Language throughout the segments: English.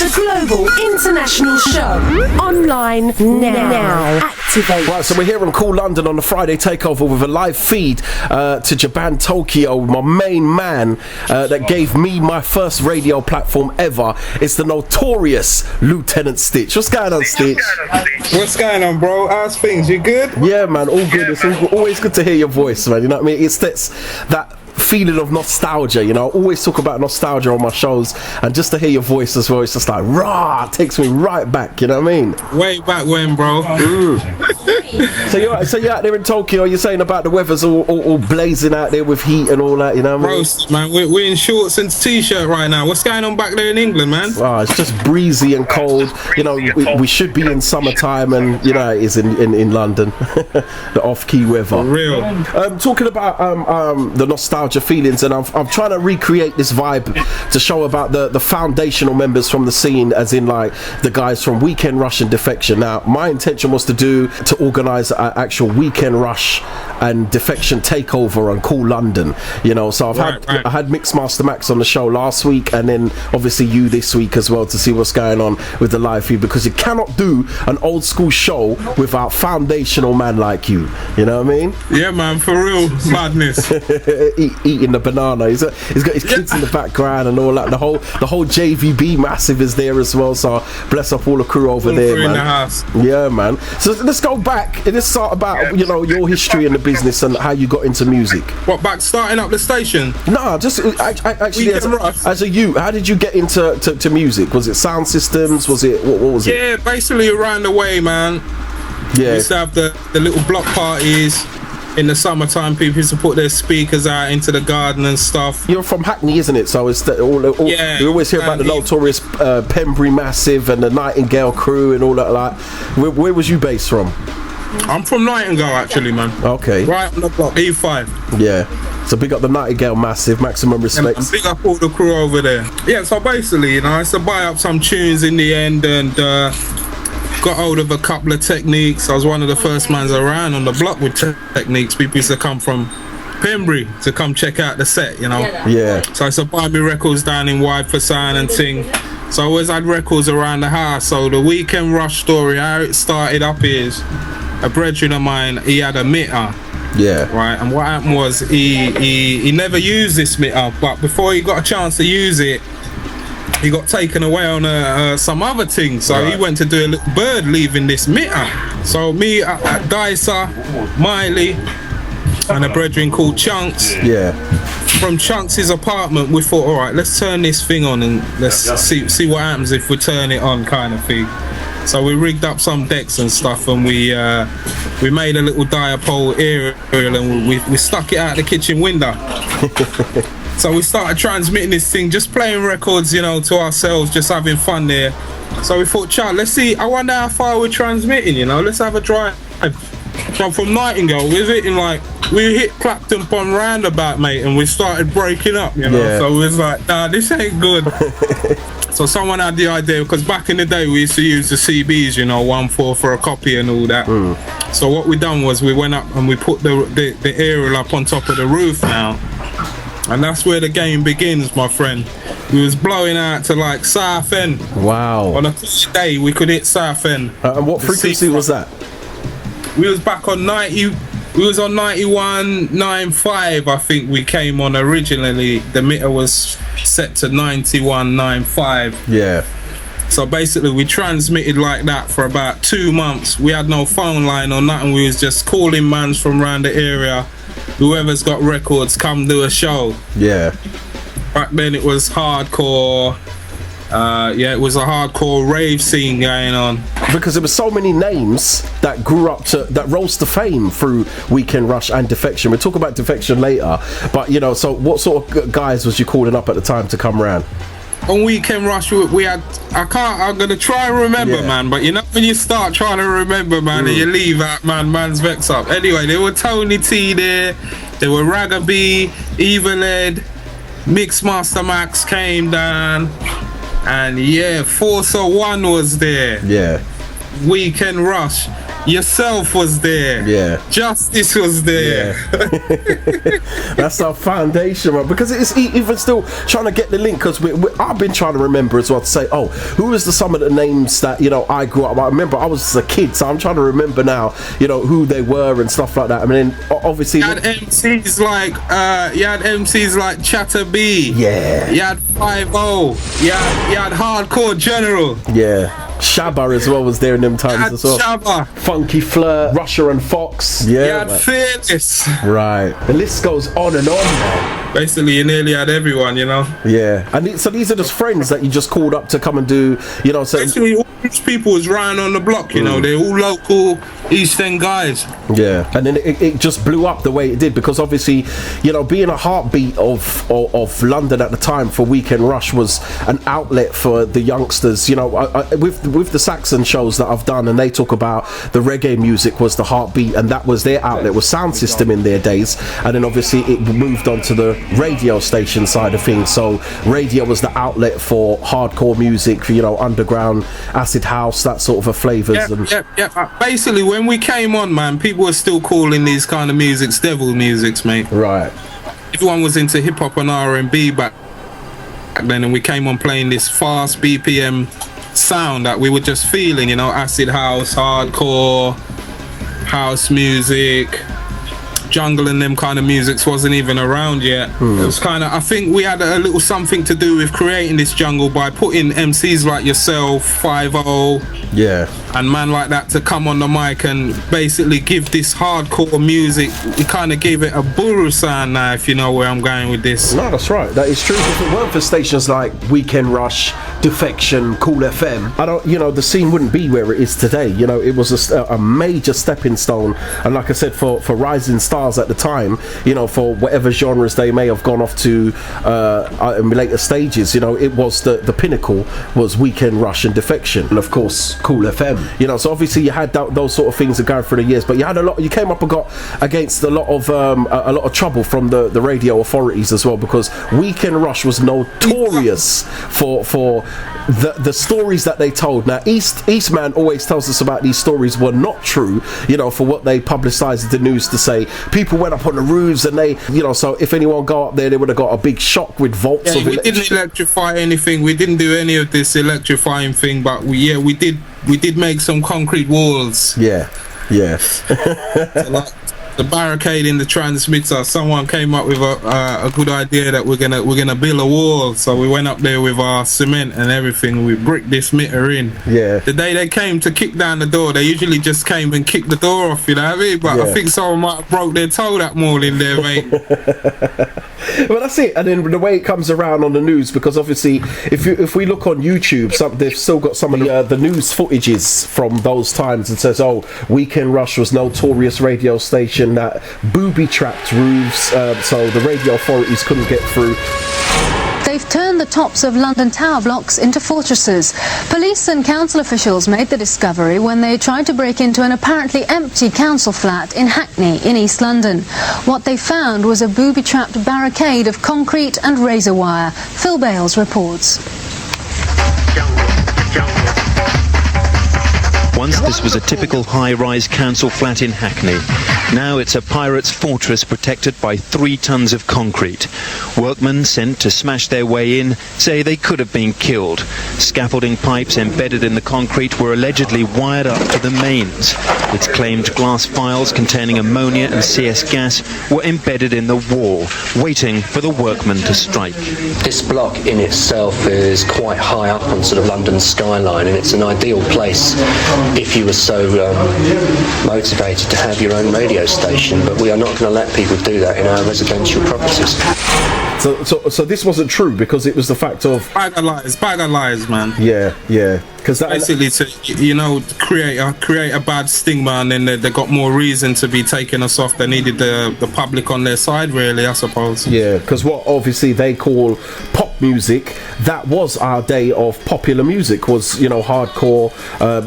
The global international show. Online now. Activate. Right, so we're here in Cool London on the Friday Takeover with a live feed to Japan, Tokyo. My main man that gave me my first radio platform ever. It's the notorious LT.STITCH. What's going on, Stitch? What's going on, bro? How's things? You good? Yeah, man, all good. It's always good to hear your voice, man. You know what I mean? It's that feeling of nostalgia, you know. I always talk about nostalgia on my shows, and just to hear your voice as well, it's just like rah, it takes me right back, you know what I mean? Way back when, bro. So you're out there in Tokyo, you're saying about the weather's all blazing out there with heat and all that, you know what I mean? Roast, man. We're in shorts and t-shirt right now. What's going on back there in England, man? It's just breezy and cold, you know. We should be in summertime, and you know it is in London. The off-key weather. For real. Talking about the nostalgia feelings, and I'm trying to recreate this vibe to show about the foundational members from the scene, as in like the guys from Weekend Rush and Defection. Now my intention was to organize an actual Weekend Rush and Defection takeover on Cool London, you know. So I had Mixmaster Max on the show last week, and then obviously you this week as well, to see what's going on with the live feed, because you cannot do an old school show without foundational man like you know what I mean? Yeah, man, for real. Madness. Eating the banana. He's got his kids in the background and all that. The whole JVB massive is there as well. So bless up all the crew over there, man. In the house. Yeah, man. So let's go back and let's start about your history in the business and how you got into music. What, back starting up the station? No, just actually as a youth, how did you get into music? Was it sound systems? Was it what was it? Yeah, basically around the way, man. Yeah. We used to have the little block parties. In the summertime, people used to put their speakers out into the garden and stuff. You're from Hackney, isn't it? So it's yeah, we always hear about the notorious Pembury Massive and the Nightingale crew and all that. Like, where was you based from? I'm from Nightingale, actually, man. Okay. Right on the block, E5. Yeah. So big up the Nightingale Massive, maximum respect. And big up all the crew over there. Yeah, so basically, you know, I used to buy up some tunes in the end, and got hold of a couple of techniques. I was one of the first mans around on the block with techniques. People used to come from Pembury to come check out the set, you know. Yeah. So I used to buy me records down in Wide for Sound and thing. So I always had records around the house. So the Weekend Rush story, how it started up is a brethren of mine, he had a mitter. Yeah. Right, and what happened was he never used this mitter, but before he got a chance to use it, he got taken away on some other thing, so he went to do a little bird leaving this mitter. So me, Dicer, Miley, and a brethren called Chunks. Yeah. From Chunks' apartment, we thought, all right, let's turn this thing on and let's see what happens if we turn it on, kind of thing. So we rigged up some decks and stuff, and we made a little dipole aerial, and we stuck it out the kitchen window. So we started transmitting this thing, just playing records, you know, to ourselves, just having fun there. So we thought, child, let's see, I wonder how far we're transmitting, you know, let's have a drive. So from Nightingale, we hit Clapton Pond roundabout, mate, and we started breaking up, you know. Yeah. So we was like, nah, this ain't good. So someone had the idea, because back in the day we used to use the CBs, you know, 1/4 for a copy and all that. So what we done was we went up and we put the aerial up on top of the roof now. And that's where the game begins, my friend. We was blowing out to like Southend. Wow. On a day we could hit Southend. And what frequency was that? We was back on 90. We was on 91.95, I think we came on originally. The meter was set to 91.95. Yeah. So basically we transmitted like that for about 2 months. We had no phone line or nothing. We was just calling mans from around the area. Whoever's got records, come do a show. Yeah. Back then it was hardcore. It was a hardcore rave scene going on. Because there were so many names that grew up that rose to fame through Weekend Rush and Defection. We'll talk about Defection later. But, you know, so what sort of guys was you calling up at the time to come around? On Weekend Rush, we had, I'm going to try and remember, man. But you know when you start trying to remember, man, and you leave out, man's vex up. Anyway, there were Tony T there. There were Ragga-B, Evil Ed, Mixmaster Max came down. And yeah, Force of One was there. Yeah. Weekend Rush. Yourself was there. Yeah. Justice was there. Yeah. That's our foundation, man. Because it's even still trying to get the link. Because I've been trying to remember as well to say, oh, who was some of the names that, you know, I grew up. I remember I was a kid, so I'm trying to remember now, you know, who they were and stuff like that. I mean, obviously, you had MCs like Chatter B. Yeah. You had 5-0. You had Hardcore General. Yeah. Shabba as well was there in them times as well. Shabba. Funky Flirt, Rusher and Fox. Yeah. You had Fearless. Right. The list goes on and on, man. Basically, you nearly had everyone, you know. Yeah. And so these are just friends that you just called up to come and do, you know. So basically, all these people was riding on the block, you know. They're all local East End guys. Yeah. And then it just blew up the way it did, because obviously, you know, being a heartbeat of London at the time for Weekend Rush was an outlet for the youngsters, you know. With the Saxon shows that I've done, and they talk about the reggae music was the heartbeat, and that was their outlet, was Sound System in their days. And then obviously it moved on to the radio station side of things, so radio was the outlet for hardcore music, you know, underground acid house, that sort of a flavors. Basically, when we came on, man, people were still calling these kind of musics devil musics, mate. Right. Everyone was into hip-hop and R&B back then, and we came on playing this fast BPM sound that we were just feeling, you know, acid house, hardcore house music, jungle and them kind of musics wasn't even around yet. It was kind of, I think we had a little something to do with creating this jungle by putting MCs like yourself, 5-0, and man like that to come on the mic and basically give this hardcore music. We kind of gave it a Buru sound now, if you know where I'm going with this. No, that's right. That is true. If it weren't for stations like Weekend Rush, Defection, Cool FM, I don't, you know, the scene wouldn't be where it is today. You know, it was a major stepping stone, and like I said, for rising stars at the time, you know, for whatever genres they may have gone off to in later stages, you know, it was the pinnacle was Weekend Rush and Defection, and of course Cool FM. You know, so obviously you had those sort of things that go through the years, but you had you came up and got against a lot of trouble from the radio authorities as well, because Weekend Rush was notorious for the stories that they told. Now Eastman always tells us about these stories were not true, you know, for what they publicised the news to say. People went up on the roofs and they, you know, so if anyone got up there, they would have got a big shock with volts of we didn't electrify anything. We didn't do any of this electrifying thing, but we did make some concrete walls. Yeah. So like, the barricade in the transmitter, someone came up with a good idea that we're gonna build a wall, so we went up there with our cement and everything. We bricked this meter in. Yeah. The day they came to kick down the door, they usually just came and kicked the door off, you know what I mean? But I think someone might have broke their toe that morning there, mate. Well, that's it. And then the way it comes around on the news, because obviously if we look on YouTube, they've still got some of the news footages from those times, and says, oh, Weekend Rush was notorious radio station that booby-trapped roofs, so the radio authorities couldn't get through. They've turned the tops of London tower blocks into fortresses. Police and council officials made the discovery when they tried to break into an apparently empty council flat in Hackney in East London. What they found was a booby-trapped barricade of concrete and razor wire. Phil Bales reports. Once this was a typical high-rise council flat in Hackney. Now it's a pirate's fortress protected by 3 tons of concrete. Workmen sent to smash their way in say they could have been killed. Scaffolding pipes embedded in the concrete were allegedly wired up to the mains. It's claimed glass files containing ammonia and CS gas were embedded in the wall, waiting for the workmen to strike. This block in itself is quite high up on sort of London's skyline, and it's an ideal place if you were so motivated to have your own radio station, but we are not going to let people do that in our residential properties. So this wasn't true, because it was the fact of bag of lies, man. Yeah, because that basically to, you know, create a bad stigma, and then they got more reason to be taking us off. They needed the public on their side, really, I suppose. Yeah, because what obviously they call pop music, that was our day of popular music, was, you know, hardcore,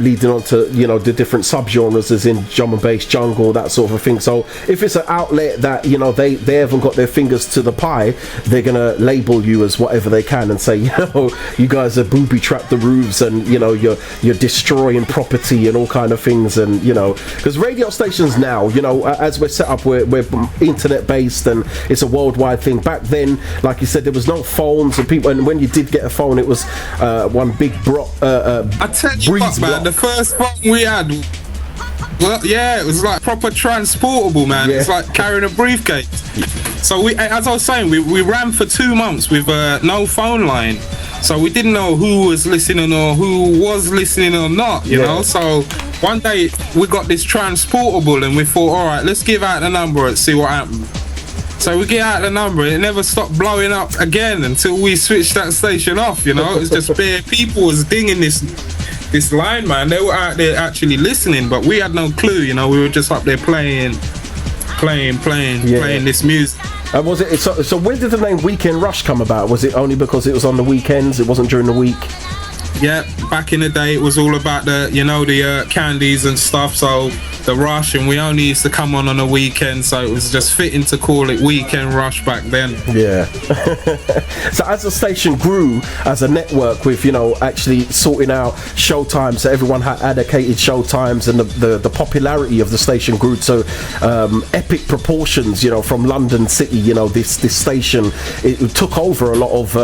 leading on to, you know, the different subgenres as in drum and bass, jungle, that sort of a thing. So if it's an outlet that, you know, they haven't got their fingers to the pie, they're gonna label you as whatever they can and say, you know, you guys are booby trap the roofs, and, you know, you're destroying property and all kind of things. And, you know, because radio stations now, you know, as we're set up, we're internet based and it's a worldwide thing. Back then, like you said, there was no phones, and people, and when you did get a phone, it was one big I tell you what, man, the first phone we had, well, yeah, it was like proper transportable, man. Yeah. It's like carrying a briefcase. So we, as I was saying, we ran for 2 months with no phone line. So we didn't know who was listening or who was listening or not, you know. So one day we got this transportable and we thought, all right, let's give out the number and see what happens. So we get out the number, it never stopped blowing up again until we switched that station off, you know. It was just bare people was dinging this line, man. They were out there actually listening, but we had no clue, you know. We were just up there playing this music. Was it so when did the name Weekend Rush come about? Was it only because it was on the weekends, it wasn't during the week? Yeah, back in the day it was all about the, you know, the candies and stuff, so the rush, and we only used to come on a weekend, so it was just fitting to call it Weekend Rush back then. Yeah. So as the station grew as a network with, you know, actually sorting out show times, so everyone had allocated show times, and the popularity of the station grew to epic proportions, you know, from London City, you know, this station, it took over a lot of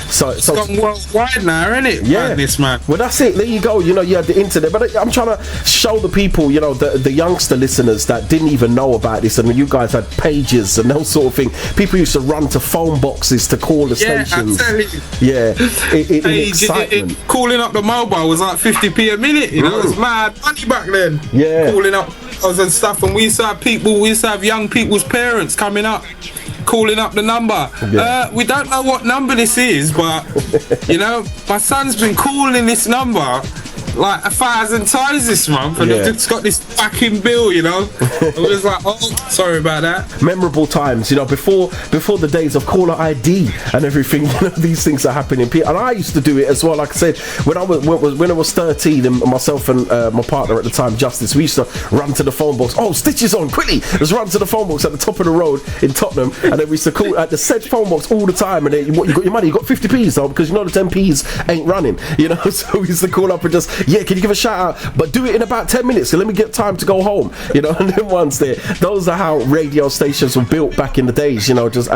it's gone worldwide now, isn't it? Yeah. Madness, man. Well, that's it. There you go. You know, you had the internet, but I'm trying to show the people, you know, the youngster listeners that didn't even know about this, and you guys had pages and that sort of thing. People used to run to phone boxes to call the stations. I tell you. Yeah, excitement. Calling up the mobile was like 50p a minute. You know, it was mad money back then. Yeah, calling up and stuff, and we used to have young people's parents coming up, calling up the number. We don't know what number this is, but you know, my son's been calling this number like 1,000 times this month, and I've just got this fucking bill, you know. It was like, oh, sorry about that. Memorable times, you know, before the days of caller ID and everything. You know, these things are happening, and I used to do it as well. Like I said, when I was 13, and myself and my partner at the time, Justice, we used to run to the phone box. Oh, Stitch is on, quickly! Let's run to the phone box at the top of the road in Tottenham, and then we used to call at the said phone box all the time. And then you got your money, you got 50p's though, because you know the 10p's ain't running. You know, so we used to call up and just, yeah, can you give a shout out, but do it in about 10 minutes, so let me get time to go home, you know. And then once there, those are how radio stations were built back in the days, you know, just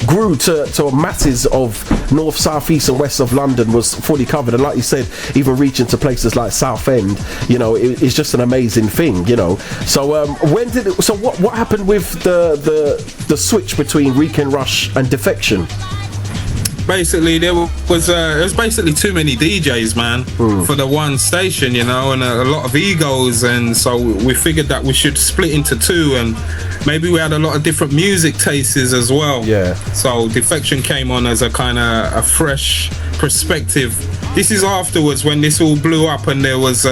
grew to masses of north, south, east and west of London was fully covered. And like you said, even reaching to places like Southend, you know, it's just an amazing thing, you know. So what happened with the switch between Weekend Rush and Defection? Basically, there was basically too many DJs, man, for the one station, you know, and a lot of egos, and so we figured that we should split into two, and maybe we had a lot of different music tastes as well. Yeah. So Defection came on as a kind of a fresh perspective. This is afterwards when this all blew up, and there was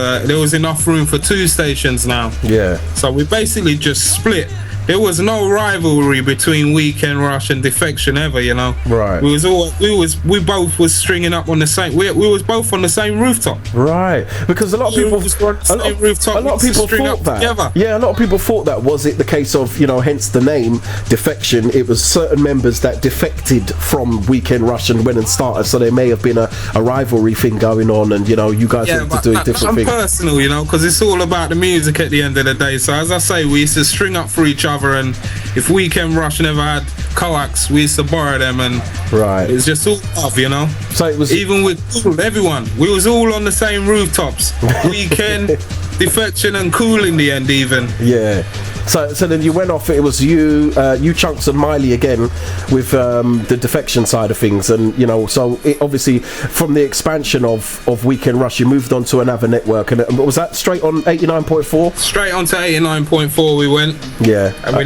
enough room for two stations now. Yeah. So we basically just split. There was no rivalry between Weekend Rush and Defection ever, you know. Right. We both was stringing up on the same. We was both on the same rooftop. Right. Because a lot of people thought that. Together. Yeah, a lot of people thought that. Was it the case of, you know, hence the name Defection? It was certain members that defected from Weekend Rush and went and started, so there may have been a rivalry thing going on, and you know, you guys wanted to do a different thing. Personal, you know, because it's all about the music at the end of the day. So as I say, we used to string up for each other. And if Weekend Rush never had coax, we used to borrow them, and it's just all love, you know. So it was even with everyone, we was all on the same rooftops. Weekend, Defection, and Cool in the end, even. Yeah. So then you went off. It was you Chunks and Miley again with the Defection side of things, and you know, so it obviously from the expansion of Weekend Rush, you moved on to another network, and was that straight on 89.4? Straight on to 89.4 we went. Yeah, and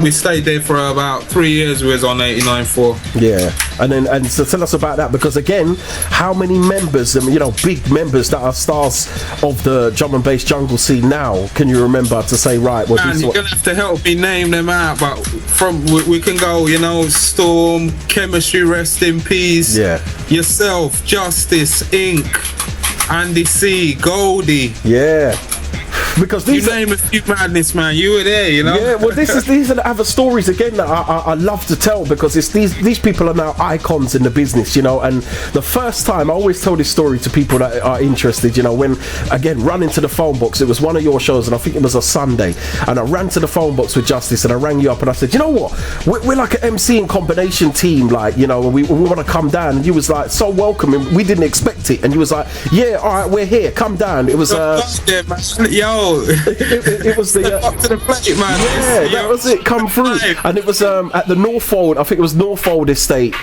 we stayed there for about 3 years. We was on 89.4. Yeah, and so tell us about that, because again, how many members, you know, big members that are stars of the drum and bass jungle scene now? Can you remember to say, right, well, Man, you're gonna have to help me name them out, but we can go, you know, Storm, Chemistry, rest in peace. Yeah. Yourself, Justice, Inc., Andy C, Goldie. Yeah. Because these you name a few madness, man. You were there, you know. Yeah, well, these are the other stories again that I love to tell, because it's these people are now icons in the business, you know. And the first time, I always tell this story to people that are interested, you know, when again running to the phone box. It was one of your shows, and I think it was a Sunday, and I ran to the phone box with Justice, and I rang you up, and I said, you know what, we're like an MC and combination team, like, you know, and we want to come down. And you was like so welcoming, we didn't expect it, and you was like, yeah, all right, we're here, come down. It was yo. It was the up to the plate, man. Yeah, that was it. Come through, and it was at the Norfolk. I think it was Norfolk Estate,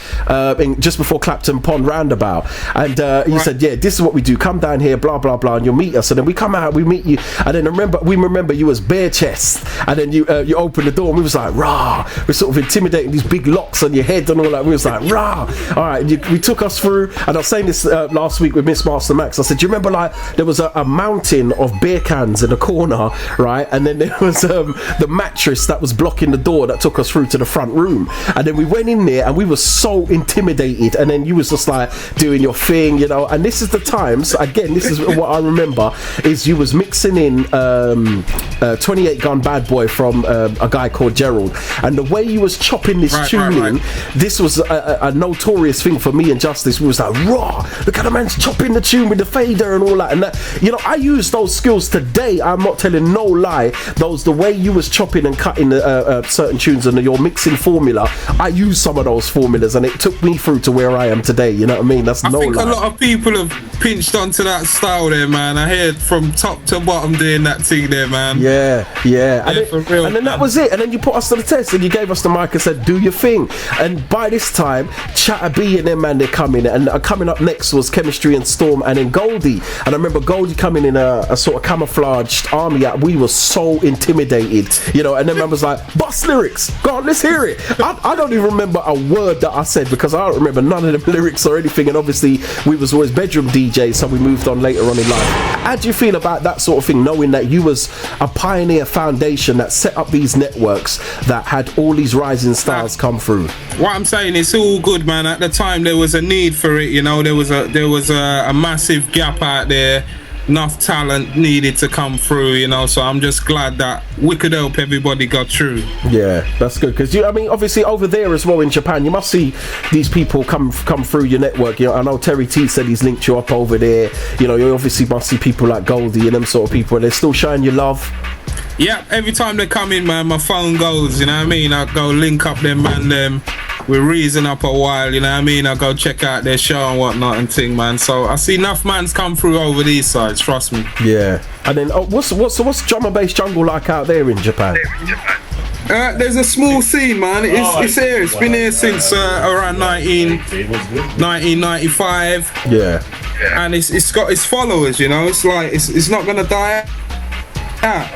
just before Clapton Pond roundabout. And you said, "Yeah, this is what we do. Come down here, blah blah blah, and you'll meet us." And then we come out, we meet you, and then we remember you as bare chest, and then you opened the door, and we was like, "Rah!" We're sort of intimidating, these big locks on your head and all that. We was like, "Rah!" All right, and we took us through. And I was saying this last week with Miss Master Max. I said, "Do you remember like there was a mountain of beer cans in the corner, right? And then there was the mattress that was blocking the door that took us through to the front room. And then we went in there, and we were so intimidated. And then you was just like doing your thing, you know. And this is the times, again, this is what I remember, is you was mixing in 28 Gun Bad Boy from a guy called Gerald. And the way you was chopping this tune in, this was a notorious thing for me and Justice. We was like, raw, look at the man's chopping the tune with the fader and all that. And that, you know, I use those skills today. I'm not telling no lie. The way you was chopping and cutting certain tunes and your mixing formula, I use some of those formulas, and it took me through to where I am today. You know what I mean? That's no lie. I think a lot of people have pinched onto that style there, man. I heard from top to bottom doing that thing there, man. Yeah. And, for real, and then that was it. And then you put us to the test, and you gave us the mic and said, do your thing. And by this time, Chatter B and them, man, they're coming. And coming up next was Chemistry and Storm, and then Goldie. And I remember Goldie coming in a sort of camouflaged army. We were so intimidated, you know. And then man was like, bust lyrics, go on, let's hear it. I don't even remember a word that I said, because I don't remember none of the lyrics or anything. And obviously we was always bedroom DJs, so we moved on later on in life. How do you feel about that sort of thing, knowing that you was a pioneer foundation that set up these networks that had all these rising stars come through? What I'm saying, it's all good, man. At the time there was a need for it, you know. There was a massive gap out there. Enough talent needed to come through, you know, so I'm just glad that we could help everybody got through. Yeah, that's good, because I mean, obviously over there as well in Japan, you must see these people come through your network. You know, I know Terry T said he's linked you up over there. You know, you obviously must see people like Goldie and them sort of people, and they're still showing you love. Yeah, every time they come in, man, my phone goes, you know what I mean? I go link up them, man, we're reason up a while, you know what I mean? I go check out their show and whatnot and thing, man. So I see enough mans come through over these sides, trust me. Yeah. And then what's drum and bass jungle like out there in Japan? There's a small scene, man. It's here. It's been here since around 1995. Yeah. And it's got its followers, you know. It's like it's not gonna die out.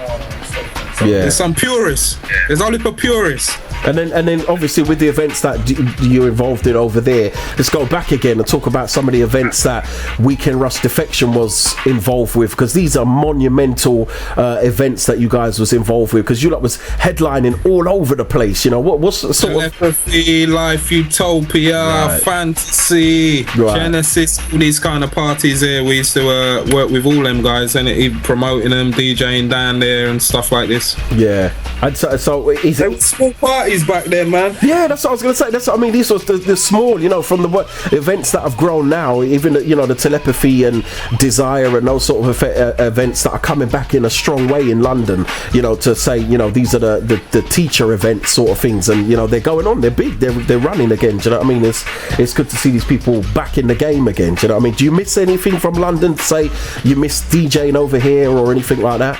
Yeah. There's some purists. There's only for purists. And then obviously with the events that you're involved in over there, let's go back again and talk about some of the events that Weekend Rush Defection was involved with, because these are monumental events that you guys was involved with, because you lot was headlining all over the place, you know. What's sort of Telepathy, Life Utopia, Fantasy, Genesis, all these kind of parties there. We used to work with all them guys and promoting them, DJing down there and stuff like this. Yeah. And so is it small parties back then, man? Yeah, that's what I was gonna say. That's what I mean. These was the small, you know, from the events that have grown now. Even, you know, the Telepathy and Desire and those sort of events that are coming back in a strong way in London. You know, to say, you know, these are the teacher events sort of things, and you know they're going on. They're big. They're running again. Do you know what I mean? It's good to see these people back in the game again. Do you know what I mean? Do you miss anything from London? Say you miss DJing over here or anything like that?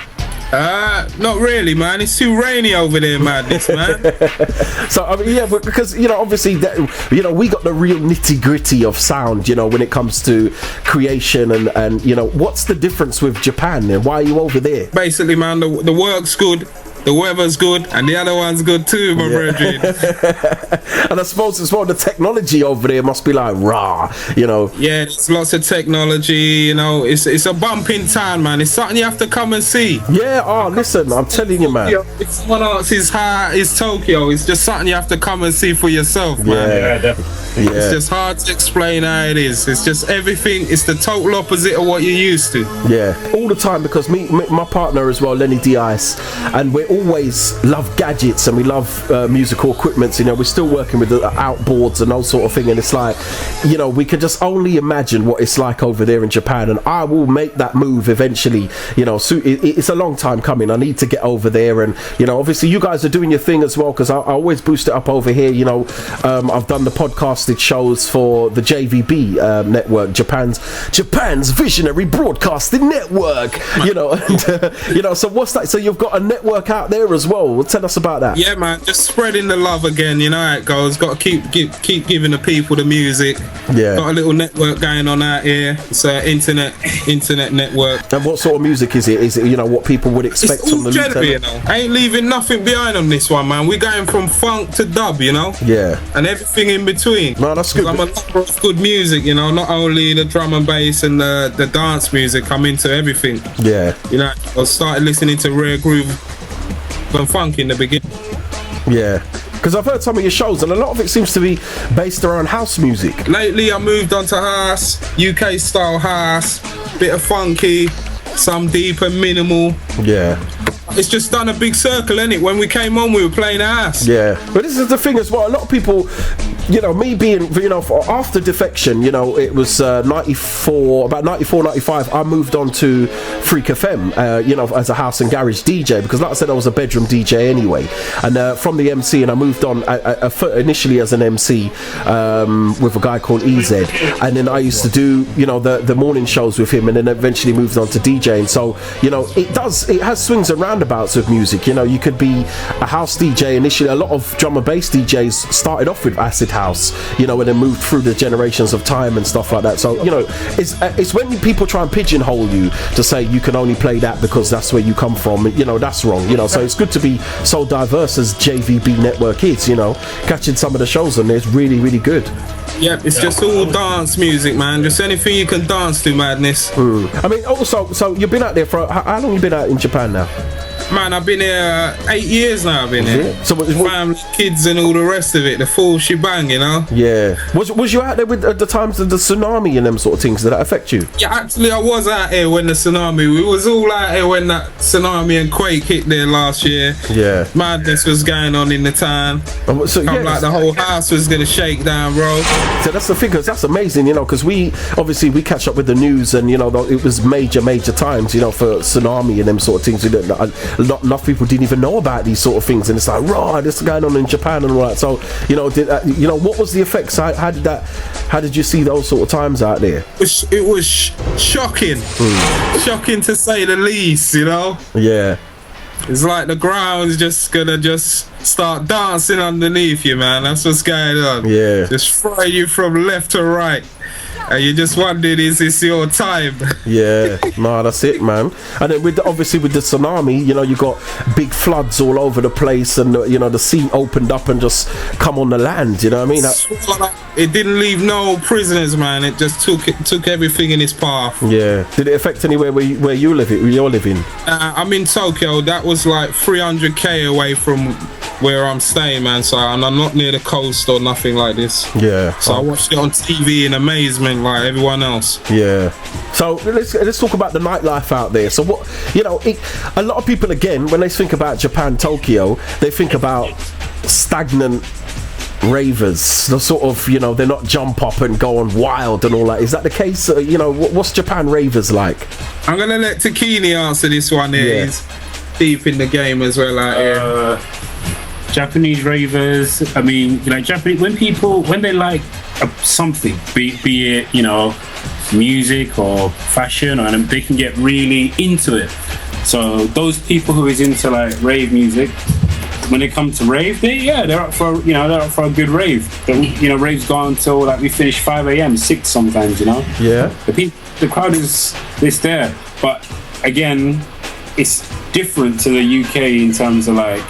Not really, man. It's too rainy over there, madness, man. So I mean, yeah, but because, you know, obviously you know, we got the real nitty gritty of sound, you know, when it comes to creation and you know, what's the difference with Japan and why are you over there? Basically, man, the work's good. the weather's good, and the other one's good too, my brethren. And I suppose as well, the technology over there must be like raw, you know. Yeah, there's lots of technology, you know. It's a bump in town, man. It's something you have to come and see. Yeah, oh, listen, I'm telling you, man. If someone asks is Tokyo, it's just something you have to come and see for yourself, man. Yeah, definitely. Yeah. It's just hard to explain how it is. It's just everything. It's the total opposite of what you're used to. Yeah, all the time, because my partner as well, Lenny D-Ice, and we always love gadgets and we love musical equipment. You know, we're still working with the outboards and all sort of thing, and it's like, you know, we can just only imagine what it's like over there in Japan, and I will make that move eventually. You know, so it's a long time coming. I need to get over there, and you know, obviously you guys are doing your thing as well, because I always boost it up over here. You know, I've done the podcasted shows for the JVB network, Japan's visionary broadcasting network. You know, and, you know, so what's that? So you've got a network out there as well. Tell us about that. Yeah, man, just spreading the love again. You know how it goes. Got to keep giving the people the music. Yeah. Got a little network going on out here. It's an internet network. And what sort of music is it? Is it, you know, what people would expect It's from all the general, you know. I ain't leaving nothing behind on this one, man. We're going from funk to dub, you know. Yeah. And everything in between. No, that's good. I'm a lover of good music, you know. Not only the drum and bass and the dance music. I'm into everything. Yeah. You know, I started listening to rare groove and funk in the beginning. Yeah. Because I've heard some of your shows, and a lot of it seems to be based around house music. Lately, I moved on to house, UK style house, bit of funky, some deep and minimal. Yeah. It's just done a big circle, innit? When we came on, we were playing house. Yeah. But this is the thing as well. A lot of people, you know, me being, you know, after Defection, you know, it was 94, about 94, 95, I moved on to Freak FM, you know, as a house and garage DJ, because like I said, I was a bedroom DJ anyway. And from the MC, and I moved on initially as an MC with a guy called EZ. And then I used to do, you know, the morning shows with him, and then eventually moved on to DJing. So, you know, it has swings and roundabouts with music. You know, you could be a house DJ initially. A lot of drum and bass DJs started off with acid house, you know, and then moved through the generations of time and stuff like that. So, you know, it's when people try and pigeonhole you to say you can only play that because that's where you come from, you know, that's wrong, you know. So it's good to be so diverse as JVB Network is, you know. Catching some of the shows on there is really, really good. Yeah, it's just all dance music, man. Just anything you can dance to, Madness. I mean, also, so you've been out there for how long? You been out in Japan now? Man, I've been here 8 years now. I've been here. So family, kids, and all the rest of it, the full shebang, you know. Yeah. Was you out there with at the times of the tsunami and them sort of things? Did that affect you? Yeah, actually, I was out here when the tsunami. We was all out here when that tsunami and quake hit there last year. Yeah. Madness was going on in the town. So yeah, like the whole house was gonna shake down, bro. So that's the thing, because that's amazing, you know, because we catch up with the news, and you know, it was major times, you know, for tsunami and them sort of things. Not enough people didn't even know about these sort of things, and it's like, raw, this is going on in Japan and all that. So, you know, you know, what was the effects? How did you see those sort of times out there? It was shocking, shocking to say the least, you know. Yeah. It's like the ground's just gonna start dancing underneath you, man. That's what's going on. Yeah. Just throw you from left to right. And you just wondered, is this your time? Yeah, no, that's it, man. And then obviously with the tsunami, you know, you got big floods all over the place, and you know, the sea opened up and just come on the land. You know what I mean? It didn't leave no prisoners, man. It just took everything in its path. Yeah. Did it affect anywhere where you're living? I'm in Tokyo. That was like 300k away from where I'm staying, man. So I'm not near the coast or nothing like this. Yeah. So I watched it on TV in amazement, like everyone else. Yeah. So let's talk about the nightlife out there. So what, you know, a lot of people, again, when they think about Japan, Tokyo, they think about stagnant ravers, the sort of, you know, they're not jump up and go on wild and all that. Is that the case? You know, what's Japan ravers like? I'm gonna let Takini answer this one here. Yeah. He's deep in the game as well out here. Japanese ravers, I mean, you know, when they like something, be it, you know, music or fashion, or they can get really into it. So those people who is into like rave music, when they come to rave, they're up for a good rave. You know, raves go on until like we finish 5 a.m, 6 sometimes. You know. Yeah. The crowd is there, but again, it's different to the UK in terms of like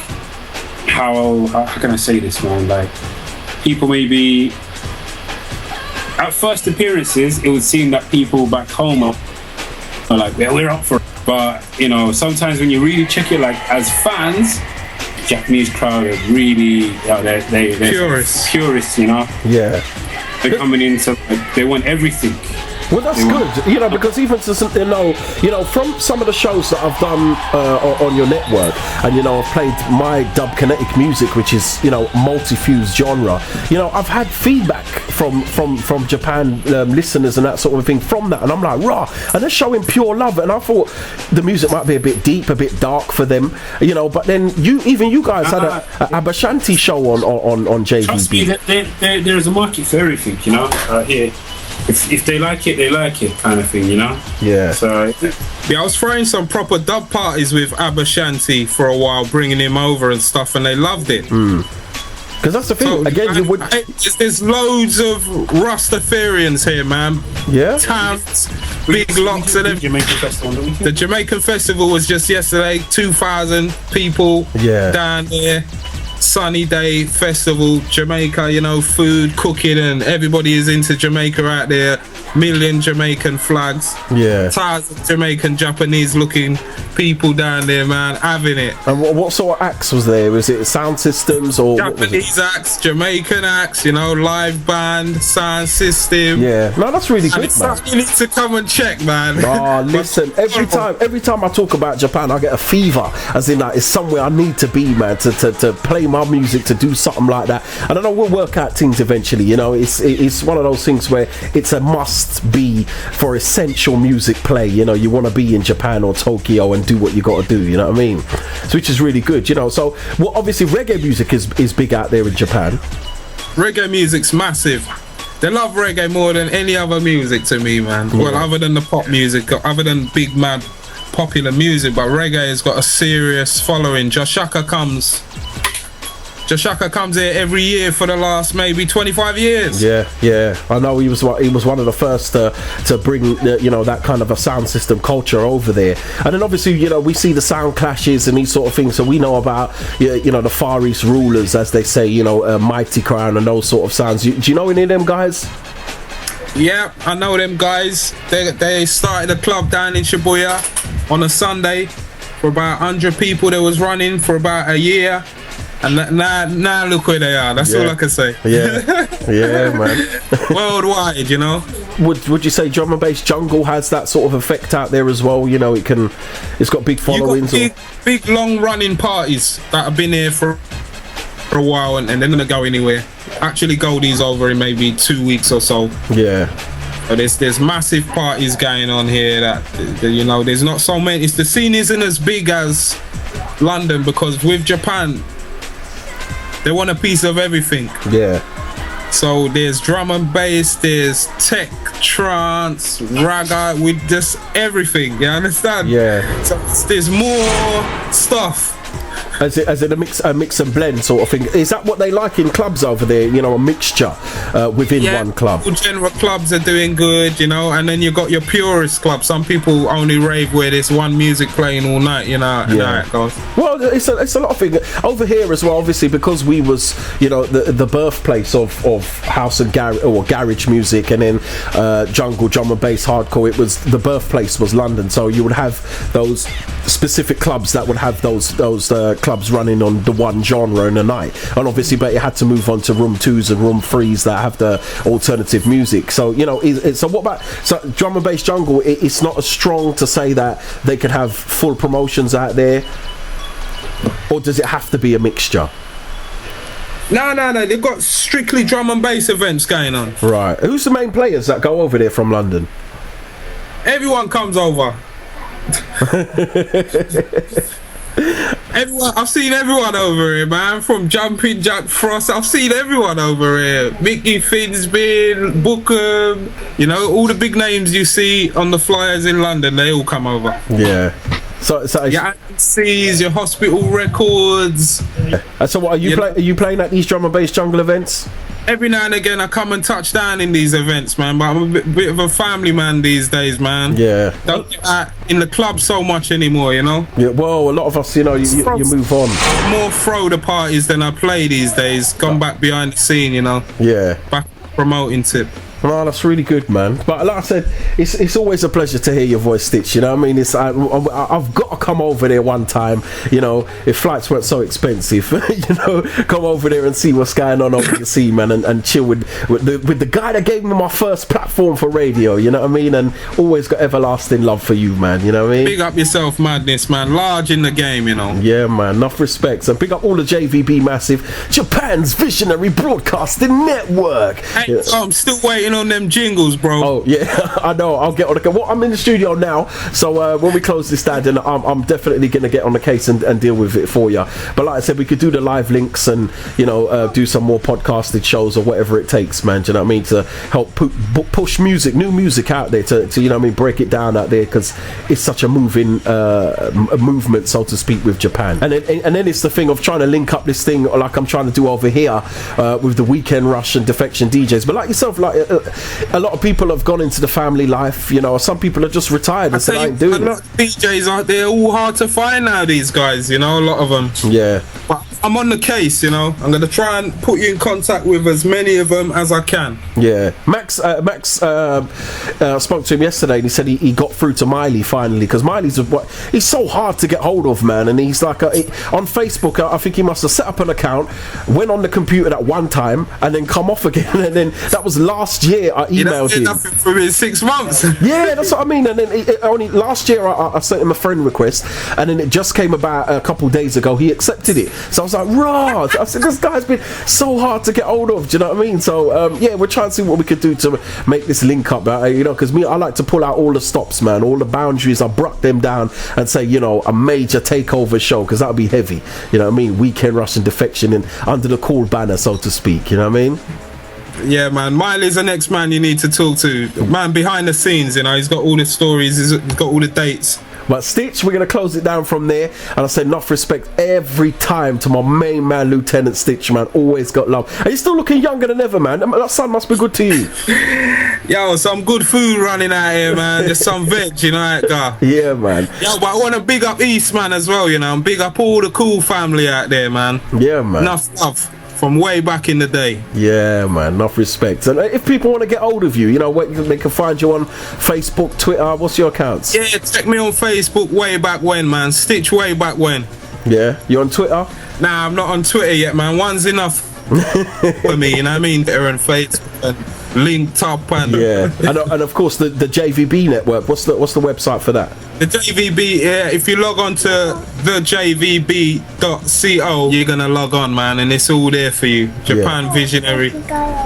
how can I say this, man? Like people maybe at first appearances, it would seem that people back home are like, well, we're up for it. But you know, sometimes when you really check it, like as fans, the Japanese crowd are really, they're purists, you know. Yeah. They're coming into, like, they want everything. Well, that's good, you know, because even to, you know, from some of the shows that I've done on your network, and, you know, I've played my dub kinetic music, which is, you know, multi-fused genre, you know, I've had feedback from Japan listeners and that sort of thing from that, and I'm like, rah, and they're showing pure love, and I thought the music might be a bit deep, a bit dark for them, you know, but then you guys had a Abashanti show on JVB. Trust me, there's a market for everything, you know, here. If they like it, they like it, kind of thing, you know. Yeah. So yeah, I was throwing some proper dub parties with Abashanti for a while, bringing him over and stuff, and they loved it. Because that's the thing. So, again, you would. There's loads of Rastafarians here, man. Yeah. Towns, big locks, and everything. The Jamaican Festival was just yesterday. 2,000 people down there. Sunny day festival, Jamaica, you know, food, cooking, and everybody is into Jamaica out there. Million Jamaican flags. Yeah. Tires of Jamaican, Japanese looking people down there, man, having it. And what sort of acts was there? Was it sound systems or Japanese acts, Jamaican acts, you know, live band, sound system. Yeah. No, that's really good, man. You need to come and check, man. Oh, listen, every time I talk about Japan, I get a fever, as in that it's somewhere I need to be, man, to play my music, to do something like that. And I know we'll work out things eventually, you know. It's one of those things where it's a must be for essential music play, you know. You want to be in Japan or Tokyo and do what you got to do, you know what I mean? So, which is really good, you know. So, well, obviously reggae music is big out there in Japan. Reggae music's massive. They love reggae more than any other music to me, man. Yeah. Well, other than the pop music, other than big mad popular music, but reggae has got a serious following. Joshaka comes here every year for the last maybe 25 years. Yeah. I know he was one of the first to bring you know, that kind of a sound system culture over there. And then obviously, you know, we see the sound clashes and these sort of things, so we know about you know, the Far East rulers, as they say, you know, Mighty Crown and those sort of sounds. Do you know any of them guys? Yeah, I know them guys. They started a club down in Shibuya on a Sunday for about 100 people. They was running for about a year. And now look where they are. That's all I can say. Yeah, man. Worldwide, you know. Would you say drum and bass jungle has that sort of effect out there as well? You know, it's got big followings. Big long running parties that have been here for a while, and they're gonna go anywhere. Actually, Goldie's over in maybe 2 weeks or so. Yeah. But there's massive parties going on here that you know, there's not so many. The scene isn't as big as London, because with Japan, they want a piece of everything. Yeah. So there's drum and bass, there's tech, trance, raga, with just everything. You understand? Yeah. So there's more stuff. As it a mix and blend sort of thing. Is that what they like in clubs over there? You know, a mixture within one club. All general clubs are doing good, you know, and then you got your purist club. Some people only rave where there's one music playing all night, you know. And how it goes. Well, it's a lot of things over here as well. Obviously, because we was, you know, the birthplace of house and garage music, and then jungle, drum and bass, hardcore. It was the birthplace was London, so you would have those specific clubs that would have those clubs running on the one genre in a night, and obviously, but you had to move on to room 2s and room 3s that have the alternative music. So, you know, so what about drum and bass jungle? It's not as strong to say that they could have full promotions out there, or does it have to be a mixture? No, they've got strictly drum and bass events going on. Right. Who's the main players that go over there from London? Everyone comes over. I've seen everyone over here, man. From Jumping Jack Frost, I've seen everyone over here. Mickey Finsbin, Bookham, you know, all the big names you see on the flyers in London, they all come over. Yeah. So your ACs, your Hospital Records. So what are you playing at these drum and bass jungle events? every now and again I come and touch down in these events, man, but I'm a bit of a family man these days, man. Yeah. Don't get out in the club so much anymore, you know? Yeah, well, a lot of us, you know, you move on. More throw the parties than I play these days. Gone back behind the scene, you know? Yeah. Back promoting tip. Well, that's really good, man. But like I said, it's always a pleasure to hear your voice, Stitch. You know what I mean? I've got to come over there one time, you know, if flights weren't so expensive, you know, come over there and see what's going on over the sea, man, and chill with the guy that gave me my first platform for radio, you know what I mean? And always got everlasting love for you, man, you know what I mean? Big up yourself, Madness, man. Large in the game, you know. Yeah, man. Enough respect. And big up all the JVB Massive, Japan's visionary broadcasting network. Hey, I'm still waiting on them jingles, bro. Oh yeah, I know. I'll get on the. Well, I'm in the studio now, so when we close this down, then I'm definitely gonna get on the case and deal with it for you. But like I said, we could do the live links and, you know, do some more podcasted shows or whatever it takes, man. Do you know what I mean? To help push new music out there, to you know what I mean, break it down out there, because it's such a moving movement, so to speak, with Japan. And then it's the thing of trying to link up this thing like I'm trying to do over here with the Weekend Rush and Defection DJs. But like yourself, like a lot of people have gone into the family life, you know. Some people are just retired and said, I ain't doing it. A lot of DJs out there, all hard to find now, these guys, you know, a lot of them. Yeah. But I'm on the case, you know. I'm going to try and put you in contact with as many of them as I can. Yeah. Max spoke to him yesterday and he said he got through to Miley finally, because Miley's he's so hard to get hold of, man. And he's like on Facebook, I think he must have set up an account, went on the computer at one time and then come off again. And then that was last year I emailed him. Nothing for me in 6 months. Yeah, that's what I mean. And then only last year I sent him a friend request, and then it just came about a couple days ago. He accepted it. So I was like, raw. I said, this guy's been so hard to get hold of. Do you know what I mean? So yeah, we're trying to see what we could do to make this link up. You know, because I like to pull out all the stops, man, all the boundaries. I bruck them down and say, you know, a major takeover show, because that'll be heavy. You know what I mean? Weekend Rush and Defection and under the cool banner, so to speak. You know what I mean? Yeah, man. Miley's the next man you need to talk to. Man behind the scenes, you know, he's got all the stories, he's got all the dates. But Stitch, we're going to close it down from there. And I say enough respect every time to my main man, Lieutenant Stitch, man. Always got love. Are you still looking younger than ever, man? That sun must be good to you. Yo, some good food running out here, man. Just some veg, you know that guy. Yeah, man. Yo, but I want to big up East, man, as well, you know. And big up all the cool family out there, man. Yeah, man. Enough love. From way back in the day. Yeah, man, enough respect. And if people want to get hold of you, you know, they can find you on Facebook, Twitter. What's your accounts? Yeah, check me on Facebook way back when, man. Stitch way back when. Yeah, you on Twitter? Nah, I'm not on Twitter yet, man. One's enough for me, you know what I mean? Twitter and Facebook and linked up and yeah, and of course the JVB network. What's the website for that? The JVB, yeah, if you log on to thejvb.co, you're gonna log on, man, and it's all there for you. Japan Visionary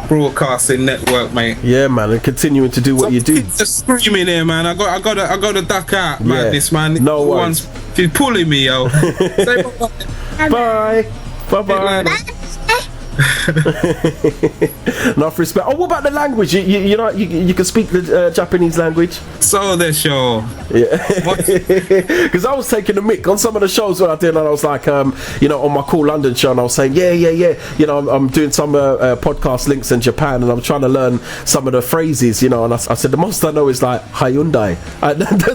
Broadcasting Network, mate. Yeah, man, and continuing to do what you do. Just screaming here, man. I got to duck out, Madness, man. No worries. She's pulling me, yo. Say bye. Bye. Enough respect. Oh, what about the language? You know, you can speak the Japanese language. So the show. Yeah. Because I was taking the mic on some of the shows when I did, and I was like, you know, on my Cool London show, and I was saying, yeah. You know, I'm doing some podcast links in Japan, and I'm trying to learn some of the phrases. You know, and I said the most I know is like Hyundai.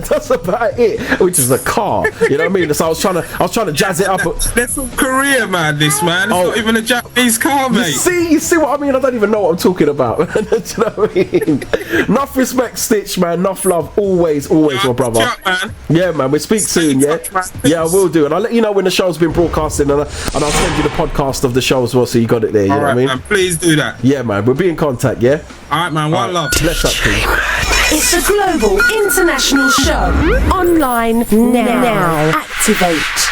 That's about it, which is a car. You know what I mean? So I was trying to jazz it up. That's from Korea, man. This man. It's not even a Japanese car. Mate. You see what I mean? I don't even know what I'm talking about. Do you know what I mean? Enough respect, Stitch, man. Enough love, always, my brother. Man. Yeah, man. We speak soon, yeah? Yeah, I will do. And I'll let you know when the show's been broadcasted, and I'll send you the podcast of the show as well, so you got it there. You know what I mean? Man, please do that. Yeah, man. We'll be in contact, yeah? Alright, man. One love. Bless up, please. It's a global international show. Online now. Activate.